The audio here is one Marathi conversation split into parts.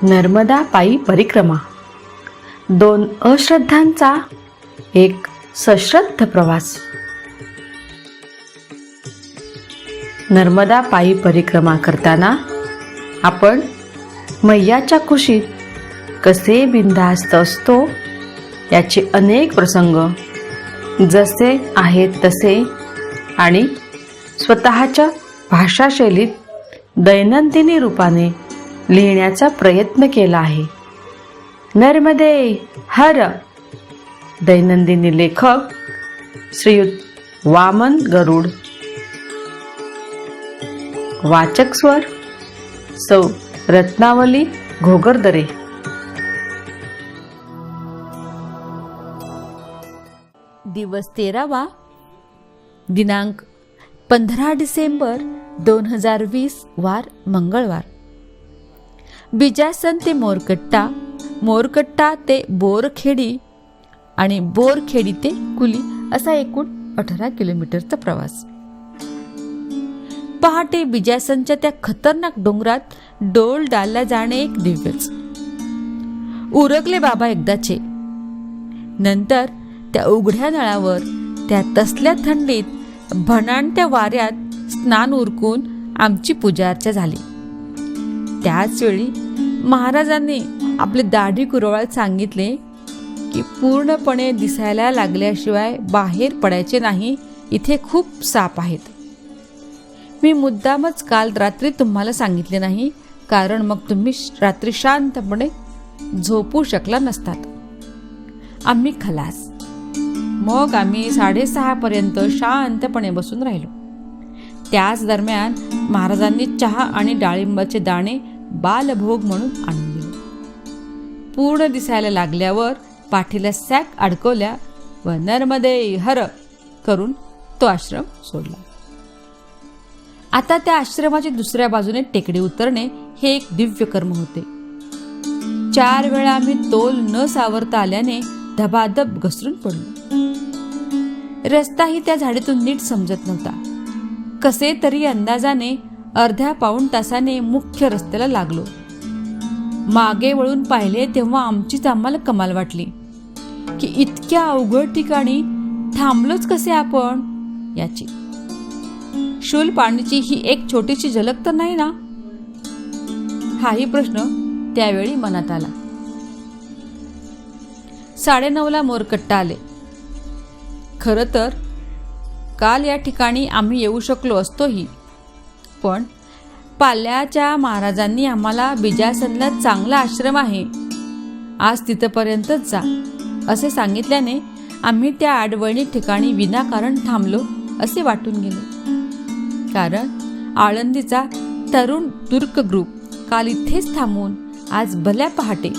नर्मदा पायी परिक्रमा. 2 अश्रद्धांचा एक सश्रद्ध प्रवास. नर्मदा पायी परिक्रमा करताना आपण मैयाच्या कुशीत कसे बिनधास्त असतो याचे अनेक प्रसंग जसे आहेत तसे आणि स्वतःच्या भाषाशैलीत दैनंदिनी रूपाने लिहिण्याचा प्रयत्न केला आहे. नर्मदे हर. दैनंदिनी लेखक श्रीयुत वामन गरुड. वाचक स्वर सौ रत्नावली घोगरदरे. दिवस 13वा. दिनांक 15 डिसेंबर 2020 वार मंगळवार. बिजासन ते मोरकट्टा, मोरकट्टा ते बोरखेडी आणि बोरखेडी ते कुली असा एकूण 18 किलोमीटरचा प्रवास. पहाटे बिजासनच्या त्या खतरनाक डोंगरात डोल डालला जाणे एक दिव्यच. उरकले बाबा एकदाचे. नंतर त्या उघड्या नळावर त्या तसल्या थंडीत भणाणत्या वाऱ्यात स्नान उरकून आमची पूजा अर्चा झाली. त्याच वेळी महाराजांनी आपले दाढी कुरवाळत सांगितले की पूर्णपणे दिसायला लागल्याशिवाय बाहेर पडायचे नाही, इथे खूप साप आहेत. मी मुद्दामच काल रात्री तुम्हाला सांगितले नाही, कारण मग तुम्ही रात्री शांतपणे झोपू शकला नसतात. आम्ही खलास. मग आम्ही 6:30 पर्यंत शांतपणे बसून राहिलो. त्याच दरम्यान महाराजांनी चहा आणि डाळिंबाचे दाणे बालभोग म्हणून आणून दिले. पूर्ण दिसायला लागल्यावर पाठीला सॅक अडकवल्या व नर्मदे हर करून तो आश्रम सोडला. आता त्या आश्रमाच्या दुसऱ्या बाजूने टेकडी उतरणे हे एक दिव्य कर्म होते. 4 वेळा आम्ही तोल न सावरता आल्याने धबाधब घसरून पडलो. रस्ताही त्या झाडीतून नीट समजत नव्हता. कसे तरी अंदाजाने अर्ध्या पाऊण तासाने मुख्य रस्त्याला लागलो. मागे वळून पाहिले तेव्हा आमचीच आम्हाला कमाल वाटली की इतक्या अवघड ठिकाणी थांबलोच कसे आपण याची. शूल पाण्याची ही एक छोटीशी झलक तर नाही ना, हाही प्रश्न त्यावेळी मनात आला. 9:30ला मोरकट्टा आले. खरं तर काल या ठिकाणी आम्ही येऊ शकलो असतोही, पण पाल्याच्या महाराजांनी आम्हाला बिजासनला चांगला आश्रम आहे, आज तिथपर्यंतच जा असे सांगितल्याने आम्ही त्या आडवळणी ठिकाणी विनाकारण थांबलो असे वाटून गेले. कारण आळंदीचा तरुण तुर्क ग्रुप काल इथेच थांबून आज भल्या पहाटे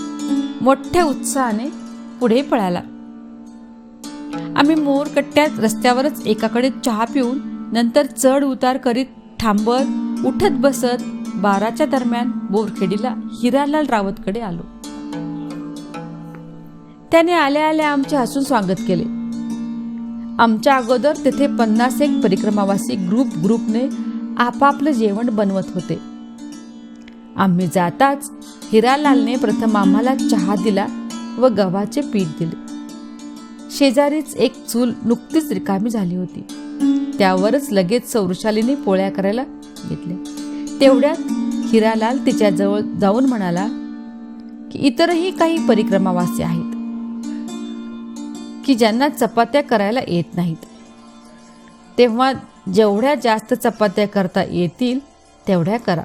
मोठ्या उत्साहाने पुढे पळाला. आम्ही मोरकट्ट्यात रस्त्यावरच एकाकडे चहा पिऊन नंतर चढ उतार करीत थांबत उठत बसत 12च्या दरम्यान बोरखेडीला हिरालाल रावतकडे आलो. त्याने आल्या आल्या आमचे हसून स्वागत केले. आमच्या अगोदर तेथे 50 परिक्रमावासी ग्रुपने आपापलं जेवण बनवत होते. आम्ही जाताच हिरालालने प्रथम आम्हाला चहा दिला व गव्हाचे पीठ दिले. शेजारीच एक चूल नुकतीच रिकामी झाली होती. त्यावरच लगेच सौरशालीने पोळ्या करायला घेतल्या. तेवढ्यात हिरालाल तिच्याजवळ जाऊन म्हणाला की इतरही काही परिक्रमावासी आहेत की ज्यांना चपात्या करायला येत नाहीत. तेव्हा जेवढ्या जास्त चपात्या करता येतील तेवढ्या करा.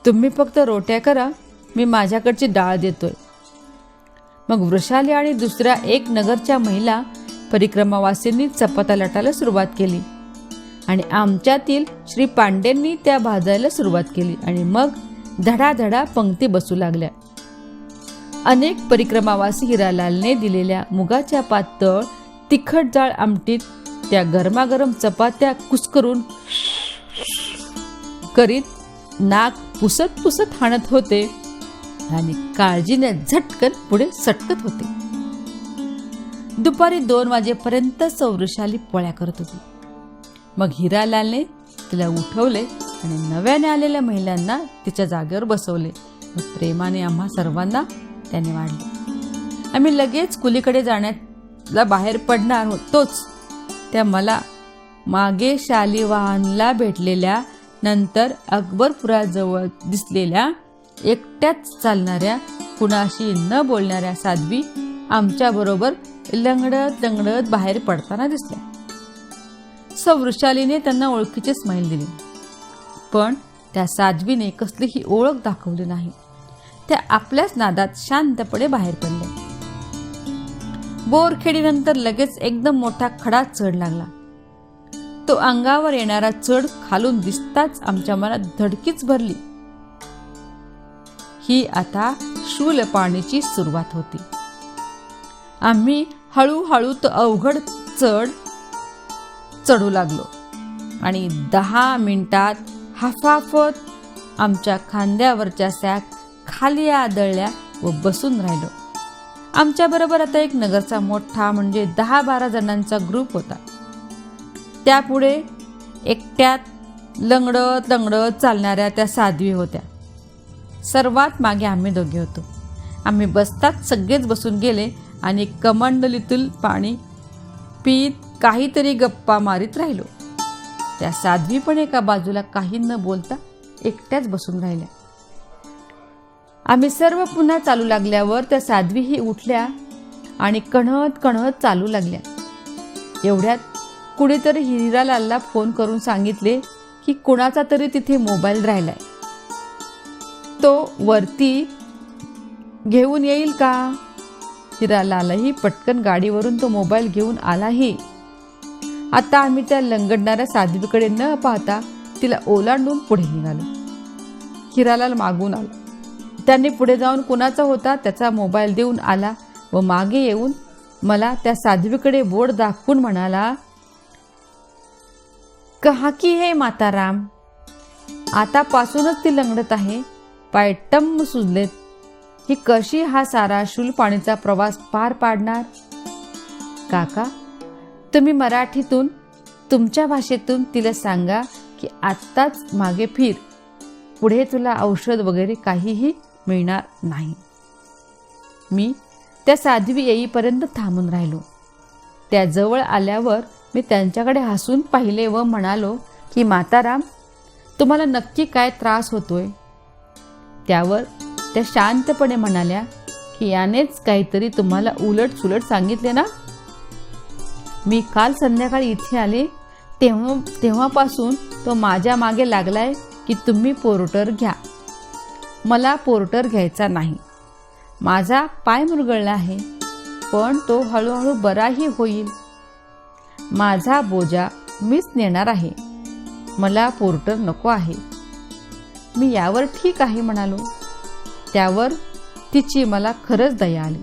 तुम्ही फक्त रोट्या करा, मी माझ्याकडची डाळ देतोय. मग वृषाली आणि दुसऱ्या एक नगरच्या महिला परिक्रमावासींनी चपात्या लाटायला सुरुवात केली आणि आमच्यातील श्री पांडेंनी त्या भाजायला सुरुवात केली आणि मग धडाधडा पंक्ती बसू लागल्या. अनेक परिक्रमावासी हिरालालने दिलेल्या मुगाच्या पातळ तिखट जाळ आमटीत त्या गरमागरम चपात्या कुस्करून करीत नाक पुसत पुसत हाणत होते आणि काळजीने झटकन पुढे सटकत होते. दुपारी 2 वाजेपर्यंत सौरशाली पोळ्या करत होती. मग हिरालालने तिला उठवले आणि नव्याने आलेल्या महिलांना तिच्या जागेवर बसवले व प्रेमाने आम्हा सर्वांना त्याने वाढले. आम्ही लगेच कुलीकडे जाण्याला बाहेर पडणार होतोच त्या मला मागे शालिवाहनला भेटलेल्या, नंतर अकबरपुराजवळ दिसलेल्या एकट्याच चालणाऱ्या, कुणाशी न बोलणाऱ्या साध्वी आमच्याबरोबर लंगडत लंगडत बाहेर पडताना दिसल्या. वृषालीने त्यांना ओळखीची स्माईल दिली, पण त्या साध्वीने कसलीही ओळख दाखवली नाही. त्या आपल्याच नादात शांतपणे बाहेर पडल्या. बोरखेडीनंतर लगेच एकदम मोठा खडा चढ लागला. तो अंगावर येणारा चढ खालून दिसताच आमच्या मनात धडकीच भरली. ही आता शूलपाणीची सुरुवात होती. आम्ही हळूहळू तो अवघड चढ चढू लागलो आणि 10 मिनिटात हाफाफत आमच्या खांद्यावरच्या सॅक खाली आदळल्या व बसून राहिलो. आमच्याबरोबर आता एक नगरचा मोठा म्हणजे 10-12 जणांचा ग्रुप होता. त्यापुढे एकट्यात लंगडत लंगडत चालणाऱ्या त्या साध्वी होत्या. सर्वात मागे आम्ही दोघे होतो. आम्ही बसताच सगळेच बसून गेले आणि कमंडलीतील पाणी पीत काहीतरी गप्पा मारीत राहिलो. त्या साध्वी पण एका बाजूला काही न बोलता एकट्याच बसून राहिल्या. आम्ही सर्व पुन्हा चालू लागल्यावर त्या साध्वीही उठल्या आणि कणहत कणहत चालू लागल्या. एवढ्यात कुणीतरी हिरालालला फोन करून सांगितले की कुणाचा तरी तिथे मोबाईल राहिलाय, तो वरती घेऊन येईल का. हिरालालही पटकन गाडीवरून तो मोबाईल घेऊन आलाही. आता आम्ही त्या लंगडणाऱ्या साध्वीकडे न पाहता तिला ओलांडून पुढे निघालो. हिरालाल मागून आला. त्यांनी पुढे जाऊन कुणाचा होता त्याचा मोबाईल देऊन आला व मागे येऊन मला त्या साध्वीकडे बोट दाखवून म्हणाला, कहा की हे माताराम, आतापासूनच ती लंगडत आहे, पाय टम्म सुजलेत. ही कशी हा सारा शूलपाणीचा प्रवास पार पाडणार. काका, तुम्ही मराठीतून तुमच्या भाषेतून तिला सांगा की आत्ताच मागे फिर, पुढे तुला औषध वगैरे काहीही मिळणार नाही. मी त्या साध्वी येईपर्यंत थांबून राहिलो. त्या जवळ आल्यावर मी त्यांच्याकडे हसून पाहिले व म्हणालो की माताराम, तुम्हाला नक्की काय त्रास होतोय. त्यावर त्या शांतपणे म्हणाल्या की यानेच काहीतरी तुम्हाला उलट सुलट सांगितले ना. मी काल संध्याकाळी इथे आले तेव्हापासून तो माझ्या मागे लागलाय की तुम्ही पोर्टर घ्या. मला पोर्टर घ्यायचा नाही. माझा पाय मुरगळला आहे, पण तो हळूहळू बराही होईल. माझा बोजा मीच नेणार आहे. मला पोर्टर नको आहे. मी यावर ठीक आहे म्हणालो. त्यावर तिची मला खरंच दया आली.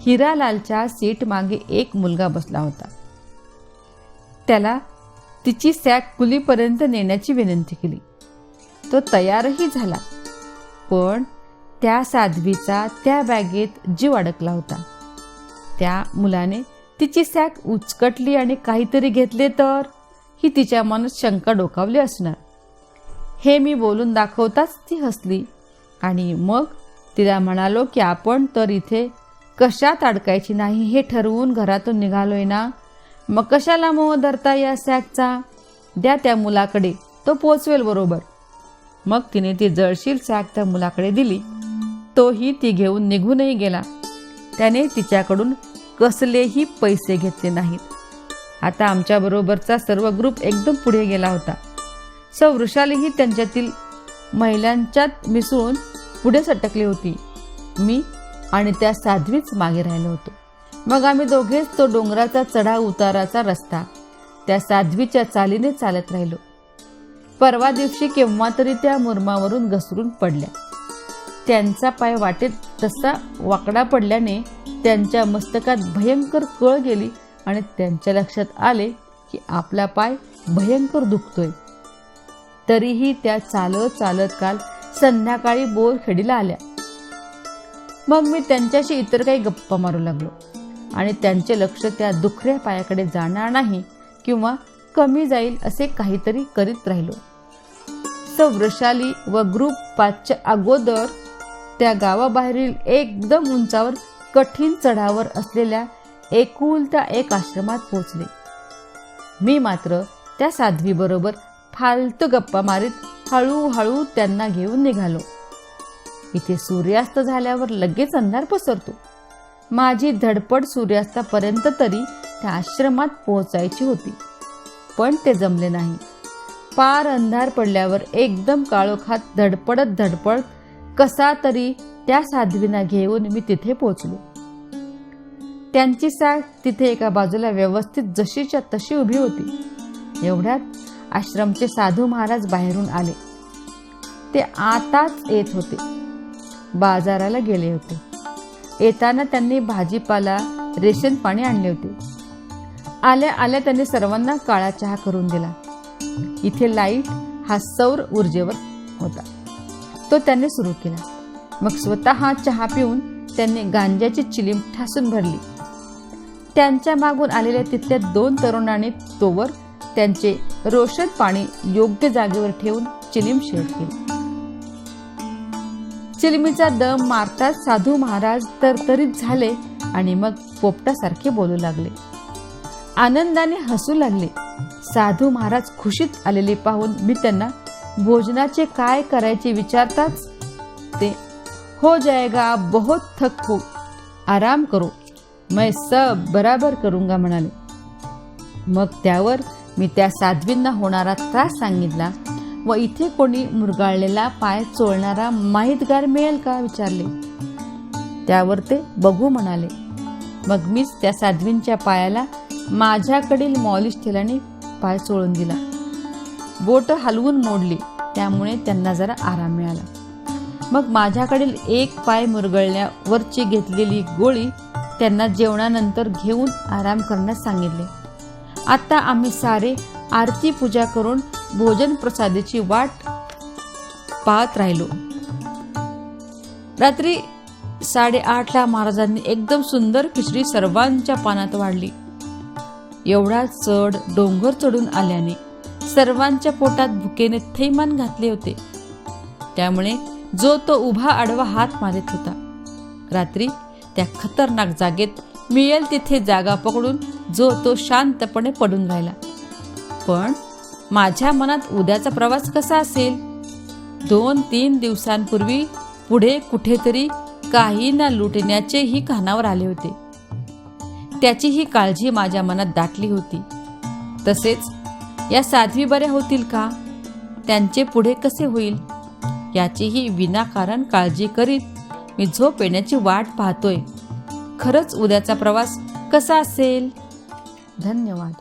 हिरालालच्या सीट मागे एक मुलगा बसला होता. त्याला तिची सॅक कुलीपर्यंत नेण्याची विनंती केली. तो तयारही झाला, पण त्या साध्वीचा त्या बॅगेत जीव अडकला होता. त्या मुलाने तिची सॅक उचकटली आणि काहीतरी घेतले तर ही तिच्या मनात शंका डोकावली असणार. हे मी बोलून दाखवताच ती हसली आणि मग तिला म्हणालो की आपण तर इथे कशात अडकायची नाही हे ठरवून घरातून निघालोय ना, मग कशाला मोह धरता या सॅकचा. द्या त्या मुलाकडे, तो पोचवेल बरोबर. मग तिने ती जळशील सॅक त्या मुलाकडे दिली. तोही ती घेऊन निघूनही गेला. त्याने तिच्याकडून कसलेही पैसे घेतले नाहीत. आता आमच्याबरोबरचा सर्व ग्रुप एकदम पुढे गेला होता. वृषालीही त्यांच्यातील महिलांच्यात मिसळून पुढे सटकली होती. मी आणि त्या साध्वीच मागे राहिलो होतो. मग आम्ही दोघेच तो डोंगराचा चढाव उताराचा रस्ता त्या साध्वीच्या चालीने चालत राहिलो. परवा दिवशी केव्हा तरी त्या मुरमावरून घसरून पडल्या. त्यांचा पाय वाटेत तसा वाकडा पडल्याने त्यांच्या मस्तकात भयंकर कळ गेली आणि त्यांच्या लक्षात आले की आपला पाय भयंकर दुखतोय. तरीही त्या चालत चालत काल संध्याकाळी बोरखेडीला आल्या. मग मी त्यांच्याशी इतर काही गप्पा मारू लागलो आणि त्यांचे लक्ष त्या दुखऱ्या पायाकडे जाणार नाही किंवा कमी जाईल असे काहीतरी करीत राहिलो. वृषाली व ग्रुप 5च्या अगोदर त्या गावाबाहेरील एकदम उंचावर कठीण चढावर असलेल्या एकुलत्या एक आश्रमात पोचले. मी मात्र त्या साध्वीबरोबर फालतू गप्पा मारीत हळूहळू त्यांना घेऊन निघालो. इथे सूर्यास्त झाल्यावर लगेच अंधार पसरतो. माझी धडपड सूर्यास्तापर्यंत तरी त्या आश्रमात पोहोचायची होती, पण ते जमले नाही. पार अंधार पडल्यावर एकदम काळोखात धडपडत कसा तरी त्या साध्वींना घेऊन मी तिथे पोहोचलो. त्यांची साग तिथे एका बाजूला व्यवस्थित जशीच्या तशी उभी होती. एवढ्यात आश्रमचे साधू महाराज बाहेरून आले. ते आताच येत होते. बाजाराला गेले होते. येताना त्यांनी भाजीपाला रेशन पाणी आणले होते. आल्या आल्या त्यांनी सर्वांना काळा चहा करून दिला. इथे लाईट हा सौर ऊर्जेवर होता. तो त्यांनी सुरू केला. मग स्वतः चहा पिऊन त्यांनी गांजाची चिलीम ठासून भरली. त्यांच्या मागून आलेल्या तिथल्या 2 तरुणांनी तोवर त्यांचे रोषण पाणी योग्य जागेवर ठेवून चिलीम शेड केली. चिलमीचा दम मारताच साधू महाराज तरतरीत झाले आणि मग पोपटासारखे बोलू लागले. आनंदाने हसू लागले. साधू महाराज खुशीत आलेले पाहून मी त्यांना भोजनाचे काय करायचे विचारताच ते हो जाएगा, बहुत थक हो, आराम करो, मैं सब बराबर करूंगा म्हणाले. मग त्यावर मी त्या साध्वींना होणारा त्रास सांगितला व इथे कोणी मुरगाळलेला पाय चोळणारा माहितगार मिळेल का विचारले. त्यावर ते बघू म्हणाले. मग मीच त्या साध्वींच्या पायाला माझ्याकडील मॉलिश तेलाने पाय चोळून दिला. बोट हलवून मोडली, त्यामुळे त्यांना जरा आराम मिळाला. मग माझ्याकडील एक पाय मुरगळण्यावरची घेतलेली गोळी त्यांना जेवणानंतर घेऊन आराम करण्यास सांगितले. आता आम्ही सारे आरती पूजा करून भोजन प्रसादाची वाट पाहत राहिलो. रात्री 8:30ला महाराजांनी एकदम सुंदर खिचडी सर्वांच्या पानात वाढली. एवढा चढ डोंगर चढून आल्याने सर्वांच्या पोटात भुकेने थैमान घातले होते. त्यामुळे जो तो उभा आडवा हात मारत होता. रात्री त्या खतरनाक जागेत मिळेल तिथे जागा पकडून जो तो शांतपणे पडून राहिला. पण माझ्या मनात उद्याचा प्रवास कसा असेल? 2-3 दिवसांपूर्वी पुढे कुठेतरी काही ना लुटण्याचेही कानावर आले होते. त्याची ही काळजी माझ्या मनात दाटली होती. तसेच या साध्वी बऱ्या होतील का? त्यांचे पुढे कसे होईल याचीही विनाकारण काळजी करीत मी झोप येण्याची वाट पाहतोय. खरंच उद्याचा प्रवास कसा असेल? धन्यवाद.